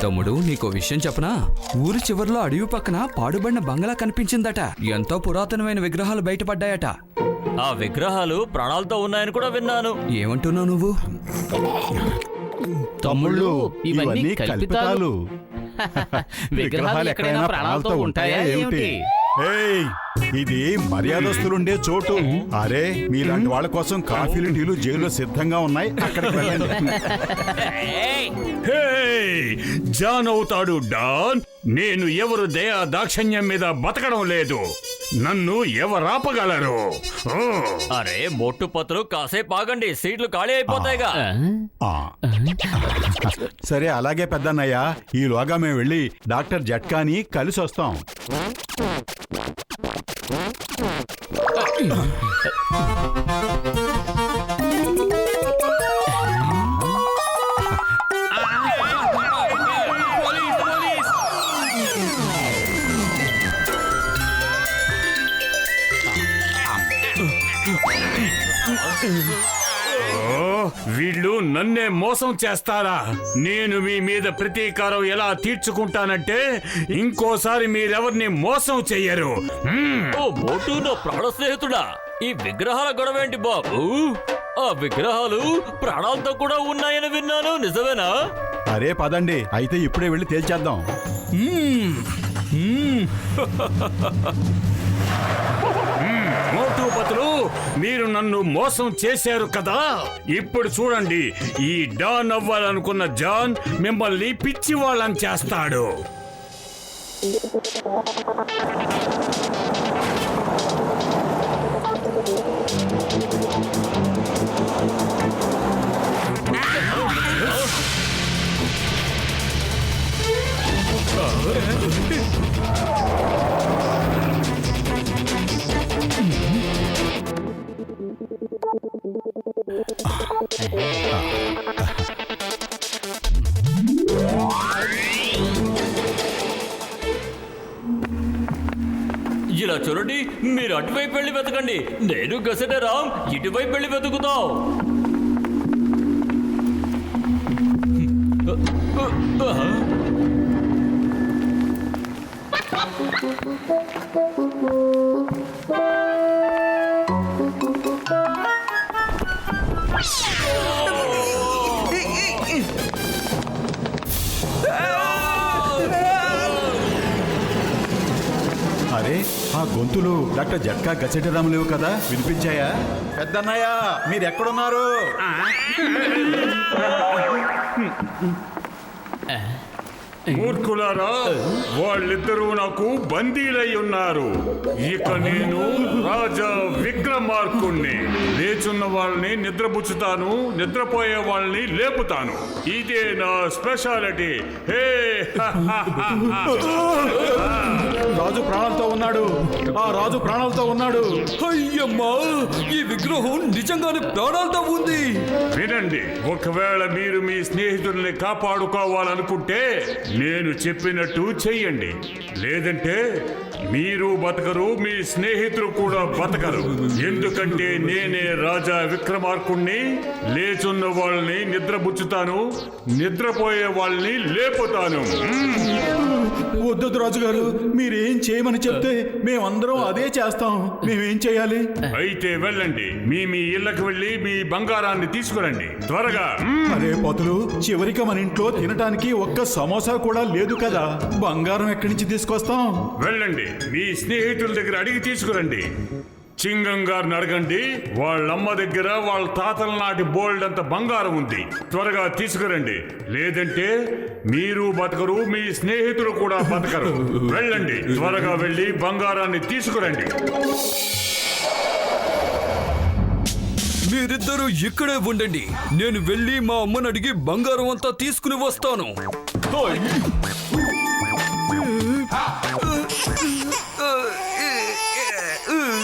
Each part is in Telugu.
తమ్ముడు, నీకో విషయం చెప్పనా? ఊరి చివర్లో అడవి పక్కన పాడుబడిన బంగళా కనిపించిందట. ఎంతో పురాతనమైన విగ్రహాలు బయటపడ్డాయట. ఆ విగ్రహాలు ప్రాణాలతో ఉన్నాయని కూడా విన్నాను. ఏమంటున్నావు నువ్వు? తమ్ముళ్ళు, ఇవన్నీ కల్పితాలు. విగ్రహాలు ఎక్కడైనా ప్రాణాలతో ఉంటాయా ఏమిటి? ఏయ్, ఇది మర్యాదస్తులుండే చోటు. అరే, మీలాంటి వాళ్ళ కోసం కాఫీలు టీలు జైల్లో సిద్ధంగా ఉన్నాయి, అక్కడికి వెళ్ళండి. జాన్ అవుతాడు డాన్. నేను ఎవరు దయా దాక్షణ్యం మీద బతకడం లేదు. నన్ను ఎవరాపగలరు? అరే మోటు పత్రులు, కాసేపు ఆగండి, సీట్లు ఖాళీ అయిపోతాయిగా. సరే, అలాగే పెద్దన్నయ్య. ఈలోగా మేము వెళ్ళి డాక్టర్ జట్కాని కలిసి వస్తాం. వీళ్ళు నన్నే మోసం చేస్తారా? నేను మీ మీద ప్రతీకారం ఎలా తీర్చుకుంటానంటే ఇంకోసారి మీరెవరిని మోసం చెయ్యరు. ఓ మోటు, నా ప్రాణ స్నేహితుడా, ఈ విగ్రహాల గొడవేంటి బాబు? ఆ విగ్రహాలు ప్రాణాలతో కూడా ఉన్నాయని విన్నాను, నిజమేనా? అరే పదండి, అయితే ఇప్పుడే వెళ్ళి తేల్చేద్దాం. మోటు పతులు, మీరు నన్ను మోసం చేశారు కదా. ఇప్పుడు చూడండి, ఈ డాన్ అవ్వాలనుకున్న జాన్ మిమ్మల్ని పిచ్చి వాళ్ళని చేస్తాడు. ఇలా చూడండి, మీరు అటువైపు వెళ్ళి వెతకండి, నేను గసెటరాం ఇటువైపు వెళ్ళి వెతుకుతాం. అరే, ఆ గొంతులు డాక్టర్ జట్కా గసెటరాం లేవు కదా, వినిపించాయా? పెద్దన్నయ్య, మీరెక్కడున్నారు? మూర్ఖులారా, వాళ్ళిద్దరూ నాకు బందీలై ఉన్నారు. ఇక నేను రాజా విక్రమార్కుణ్ణి. లేచున్న వాళ్ళని నిద్రపుచ్చుతాను, నిద్రపోయే వాళ్ళని లేపుతాను. ఇదే నా స్పెషాలిటీ. హే, రాజు ప్రాణాలతో ఉన్నాడు. ఆ రాజు ప్రాణాలతో ఉన్నాడు. అయ్యమ్మా, ఈ విగ్రహం నిజంగానే ప్రాణాలతో ఉంది. వినండి, ఒకవేళ మీరు మీ స్నేహితుల్ని కాపాడుకోవాలనుకుంటే నేను చెప్పినట్టు చెయ్యండి. లేదంటే మీరు బతకరు, మీ స్నేహితులు కూడా బతకరు. ఎందుకంటే నేనే రాజా విక్రమార్కుణ్ణి. లేచున్న వాళ్ళని నిద్రపుచ్చుతాను, నిద్రపోయే వాళ్ళని లేపుతాను. వద్దొద్దు రాజుగారు, మీరేం చేయమని చెప్తే మేమందరం అదే చేస్తాం. మేమేం చేయాలి? అయితే వెళ్ళండి, మీ ఇళ్ళకి వెళ్ళి మీ బంగారాన్ని తీసుకురండి త్వరగా. అరే పతులు, చివరికి మన ఇంట్లో తినటానికి ఒక్క సమోసా కూడా లేదు కదా, బంగారం ఎక్కడి నుంచి తీసుకొస్తాం? వెళ్ళండి, మీ స్నేహితుల దగ్గర అడిగి తీసుకురండి. చింగం గారిని అడగండి, వాళ్ళమ్మ దగ్గర వాళ్ళ తాతల నాటి బోల్డ్ అంత బంగారం ఉంది. త్వరగా తీసుకురండి, లేదంటే మీరు బతకరు, మీ స్నేహితులు కూడా బతకరు. వెళ్ళండి, త్వరగా వెళ్ళి బంగారాన్ని తీసుకురండి. మీరిద్దరూ ఇక్కడే ఉండండి, నేను వెళ్ళి మా అమ్మని అడిగి బంగారం అంతా తీసుకుని వస్తాను.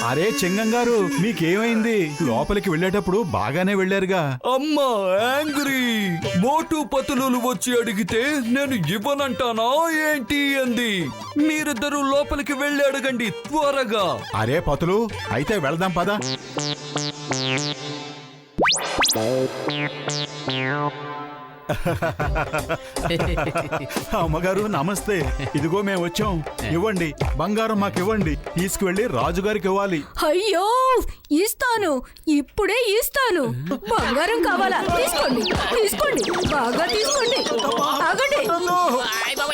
అరే చింగం గారు, మీకేమైంది? లోపలికి వెళ్ళేటప్పుడు బాగానే వెళ్ళారుగా. అమ్మా యాంగ్రీ, మోటు పతులు వచ్చి అడిగితే నేను ఇవ్వనంటానా ఏంటి అంది. మీరిద్దరూ లోపలికి వెళ్ళి అడగండి త్వరగా. అరే పతులు, అయితే వెళ్దాం పద. అమ్మగారు నమస్తే. ఇదిగో మేము వచ్చాం. ఇవ్వండి, బంగారం మాకు ఇవ్వండి. తీసుకువెళ్ళి రాజుగారికి ఇవ్వాలి. అయ్యో ఇస్తాను, ఇప్పుడే ఇస్తాను. బంగారం కావాలా? తీసుకోండి తీసుకోండి, బాగా తీసుకోండి. ఆగండి.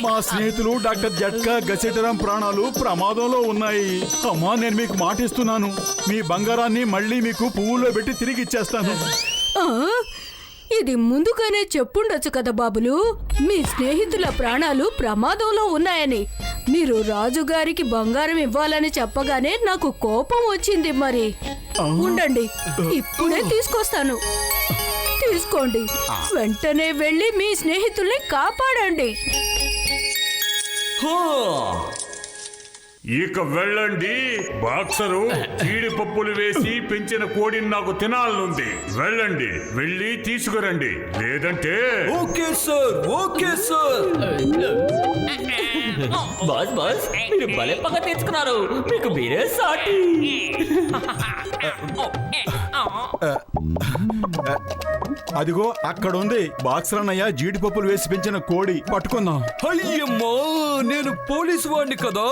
మా స్నేహితులు డాక్టర్ జట్కా గసెటరాం ప్రాణాలు ప్రమాదంలో ఉన్నాయి. అమ్మా, నేను మీకు మాటిస్తున్నాను, మీ బంగారాన్ని మళ్ళీ మీకు పువ్వులో పెట్టి తిరిగి ఇచ్చేస్తాను. ఆ, ఇది ముందుగానే చెప్పుండొచ్చు కదా బాబులు, మీ స్నేహితుల ప్రాణాలు ప్రమాదంలో ఉన్నాయని. మీరు రాజుగారికి బంగారం ఇవ్వాలని చెప్పగానే నాకు కోపం వచ్చింది. మరి ఉండండి, ఇప్పుడే తీసుకొస్తాను. తీసుకోండి, వెంటనే వెళ్ళి మీ స్నేహితుల్ని కాపాడండి. ఇక వెళ్ళండి. బాక్సరు జీడిపప్పులు వేసి పెంచిన కోడిని నాకు తినాలనుంది. వెళ్ళండి, వెళ్ళి తీసుకురండి, లేదంటే okay sir, okay sir. Boss boss, మీరు భలే పగ తెచ్చుకున్నారు. మీకు మీరే సాటి. అదిగో అక్కడ ఉంది బాక్సరన్నయ్య జీడిపప్పులు వేసి పెంచిన కోడి. పట్టుకుందాం. అయ్యమ్మా, నేను పోలీసు వాడిని కదా.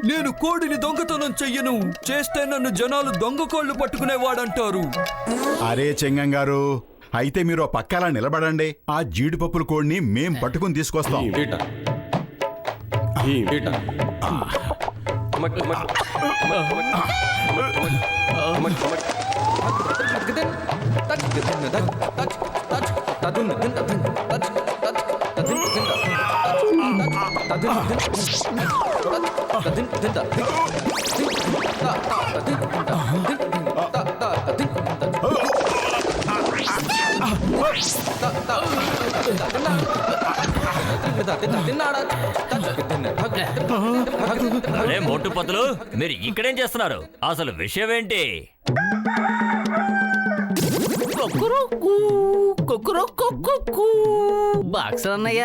నేను కోడిని దొంగతనం చెయ్యను. చేస్తే నన్ను జనాలు దొంగ కోళ్లు పట్టుకునేవాడంటారు. అరే చెంగం గారు, అయితే మీరు ఆ పక్కలా నిలబడండి. ఆ జీడిపప్పుల కోడిని మేం పట్టుకుని తీసుకొస్తాం. అరే మోటు పతులు, మీరు ఇక్కడేం చేస్తున్నారు? అసలు విషయం ఏంటి? బాక్సర్ అన్నయ్య,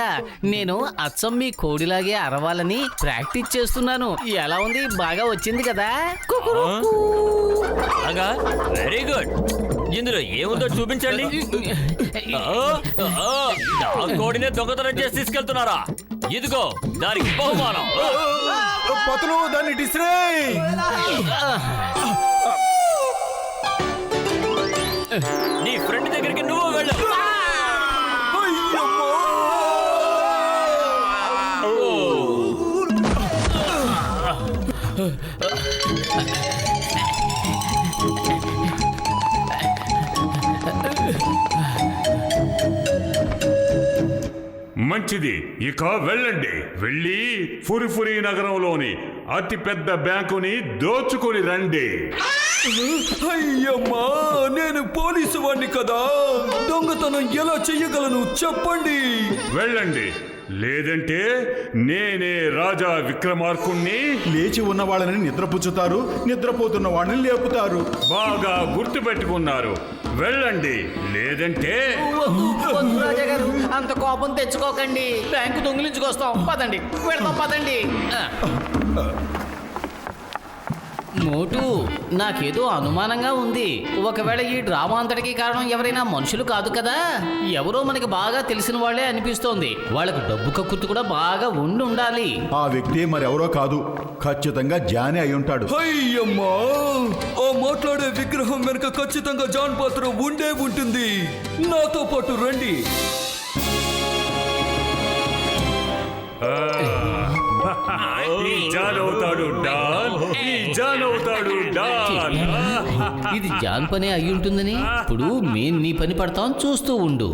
నేను అచ్చం మీ కోడిలాగే అరవాలని ప్రాక్టీస్ చేస్తున్నాను. ఎలా ఉంది? బాగా వచ్చింది కదా? అలాగా, వెరీ గుడ్. ఇందులో ఏముందో చూపించండి. నా కోడినే దొంగతనం చేసి తీసుకెళ్తున్నారా? ఇదిగో దానికి బహుమానం. పతులు, దాన్ని డిస్రేయ్. నీ ఫ్రెండ్ దగ్గరికి నువ్వు వెళ్ళు. మంచిది. ఇక వెళ్ళండి, వెళ్ళి ఫురిఫురి నగరంలోని అతి పెద్ద బ్యాంకుని దోచుకొని రండి. అయ్యమ్మా, నేను పోలీసు వాడిని కదా. దొంగతనం ఎలా చెయ్యగలను చెప్పండి. వెళ్ళండి, లేదంటే నేనే రాజా విక్రమార్కుణ్ణి. లేచి ఉన్న వాళ్ళని నిద్రపుచ్చుతారు, నిద్రపోతున్న వాళ్ళని లేపుతారు. బాగా గుర్తు పెట్టుకున్నారు. వెళ్ళండి, లేదంటే రాజా గారు, అంత కోపం తెచ్చుకోకండి. బ్యాంకు దొంగిలించుకొస్తాం. పదండి, వెళ్దాం, పదండి. మోటు, నాకేదో అనుమానంగా ఉంది. ఒకవేళ ఈ డ్రామా అంతటికి కారణం ఎవరైనా మనుషులు కాదు కదా, ఎవరో మనకి బాగా తెలిసిన వాళ్ళే అనిపిస్తోంది. వాళ్ళకు డబ్బు కక్కుర్తి కూడా బాగా ఉండాలి. ఆ వ్యక్తి మరెవరో కాదు, ఖచ్చితంగా జానే అయి ఉంటాడు. అయ్యమ్మా, ఆ మాట్లాడే విగ్రహం వెనుక ఖచ్చితంగా జాన్ పాత్ర ఉండే ఉంటుంది. నాతో పాటు రండి. ఈ జాన్ అవుతాడు డాన్, ఈ జాన్ అవుతాడు డాన్. ఇది జాన్ పనే అయి ఉంటుందని ఇప్పుడు మేము నీ పని పడతాం, చూస్తూ ఉండు.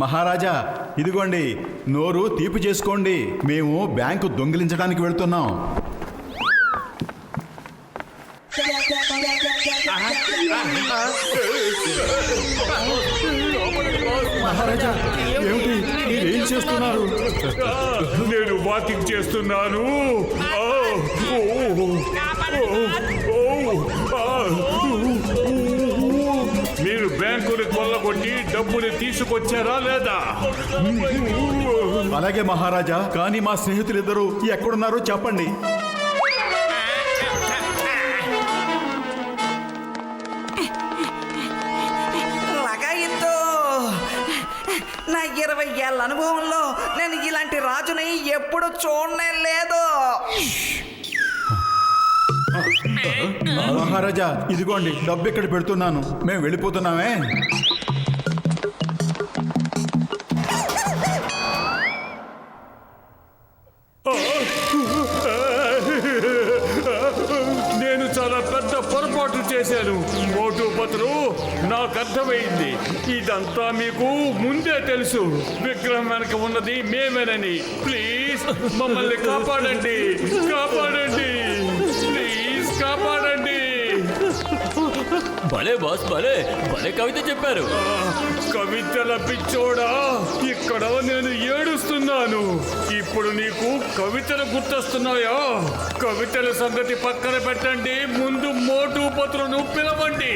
మహారాజా, ఇదిగోండి, నోరు తీపి చేసుకోండి. మేము బ్యాంకు దొంగిలించడానికి వెళ్తున్నాం. మహారాజా, ఏమిటి మీరేం చేస్తున్నారు? నేను వాకింగ్ చేస్తున్నాను. మీరు బ్యాంకుని కొల్లగొట్టి డబ్బుని తీసుకొచ్చారా లేదా? అలాగే మహారాజా, కానీ మా స్నేహితులిద్దరూ ఎక్కడున్నారో చెప్పండి. 20 ఏళ్ళ అనుభవంలో నేను ఇలాంటి రాజుని ఎప్పుడు చూడనే లేదు. మహారాజా ఇదిగోండి డబ్బు ఇక్కడ పెడుతున్నాను, మేము వెళ్ళిపోతున్నామే. నేను చాలా పెద్ద పొరపాటు చేశాను మోటు పతులు. నాకు అర్థమైంది, ఇదంతా మీకు ముందే తెలుసు. విగ్రహం వెనక ఉన్నది మేమేనని. ప్లీజ్ మమ్మల్ని కాపాడండి, కాపాడండి, ప్లీజ్ కాపాడండి. భలే బాస్, భలే భలే కవిత చెప్పారు. కవితల పిచ్చోడా, ఇక్కడ నేను ఏడుస్తున్నాను. ఇప్పుడు నీకు కవితలు గుర్తొస్తున్నాయా? కవితల సంగతి పక్కన పెట్టండి, ముందు మోటు పత్రులను పిలవండి.